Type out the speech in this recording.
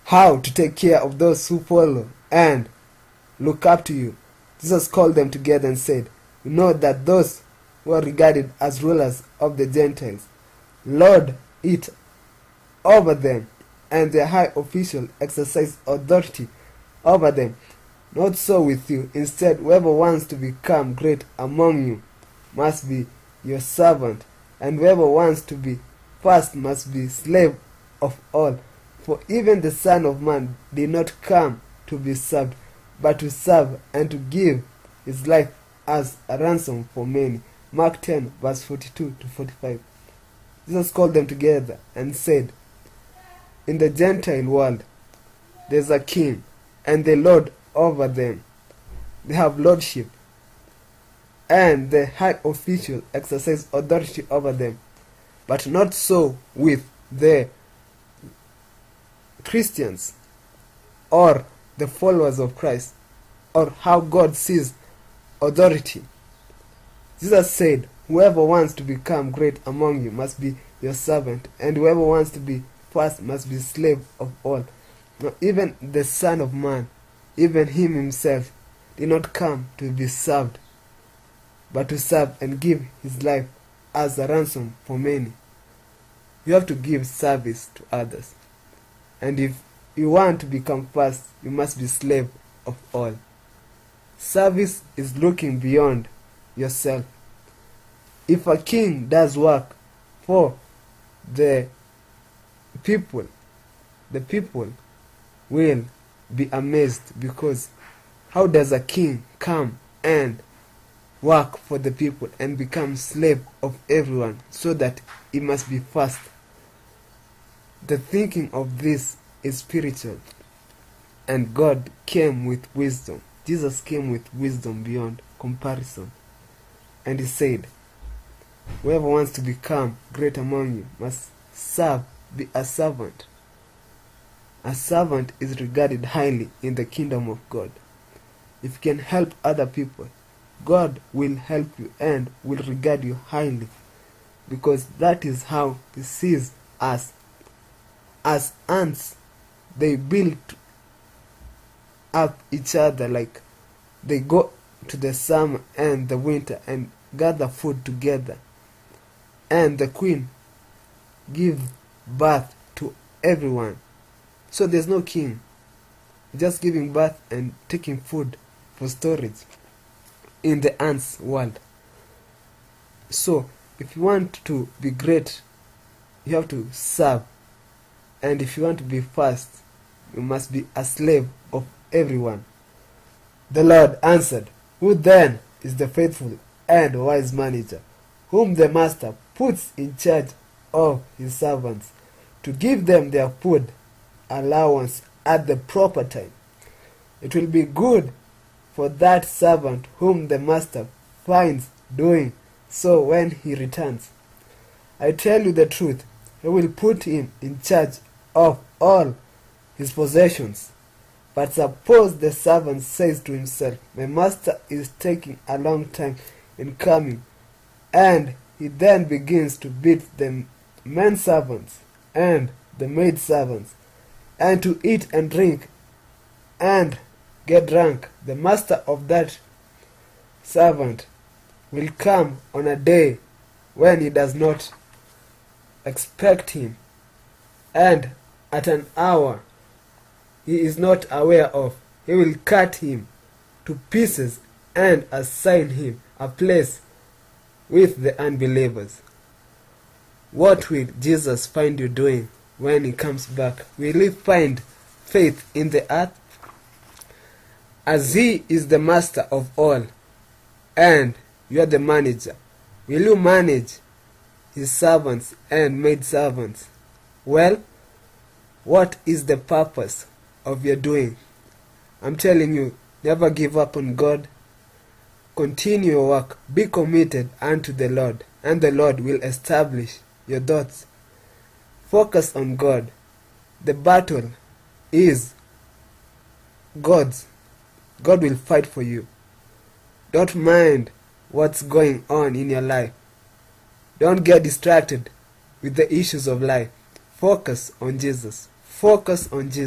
how to take care of those who follow and look up to you. Jesus called them together and said, "You know that those who are regarded as rulers of the Gentiles lord it over them, and their high officials exercise authority over them. Not so with you. Instead, whoever wants to become great among you must be your servant, and whoever wants to be first must be slave of all. For even the Son of Man did not come to be served, but to serve and to give his life as a ransom for many." Mark 10, verse 42 to 45. Jesus called them together and said, "In the Gentile world, there is a king, and they lord over them. They have lordship, and the high officials exercise authority over them. But not so with the Christians or the followers of Christ, or how God sees authority." Jesus said, "Whoever wants to become great among you must be your servant, and whoever wants to be first must be slave of all. Now, even the Son of Man, even him himself, did not come to be served, but to serve and give his life as a ransom for many." You have to give service to others. And if you want to become first, you must be slave of all. Service is looking beyond yourself. If a king does work for the people will be amazed, because how does a king come and work for the people and become slave of everyone so that he must be first? The thinking of this is spiritual, and God came with wisdom. Jesus came with wisdom beyond comparison, and he said, "Whoever wants to become great among you must be a servant." A servant is regarded highly in the kingdom of God. If you can help other people, God will help you and will regard you highly, because that is how he sees us. As ants, they build up each other, like they go to the summer and the winter and gather food together, and the queen gives birth to everyone. So there's no king, just giving birth and taking food for storage in the ants world. So if you want to be great, you have to serve, and if you want to be first, you must be a slave of everyone. The Lord answered, "Who then is the faithful and wise manager, whom the master puts in charge of his servants, to give them their food allowance at the proper time? It will be good for that servant whom the master finds doing so when he returns. I tell you the truth, he will put him in charge of all his possessions. But suppose the servant says to himself, 'My master is taking a long time in coming,' and he then begins to beat the men servants and the maid servants, and to eat and drink and get drunk, the master of that servant will come on a day when he does not expect him, and at an hour he is not aware of. He will cut him to pieces and assign him a place with the unbelievers." What will Jesus find you doing when he comes back? Will he find faith in the earth? As he is the master of all and you are the manager, will you manage his servants and maid servants well? What is the purpose of your doing? I'm telling you, never give up on God. Continue your work. Be committed unto the Lord, and the Lord will establish your thoughts. Focus on God. The battle is God's. God will fight for you. Don't mind what's going on in your life. Don't get distracted with the issues of life. Focus on Jesus. Focus on Jesus.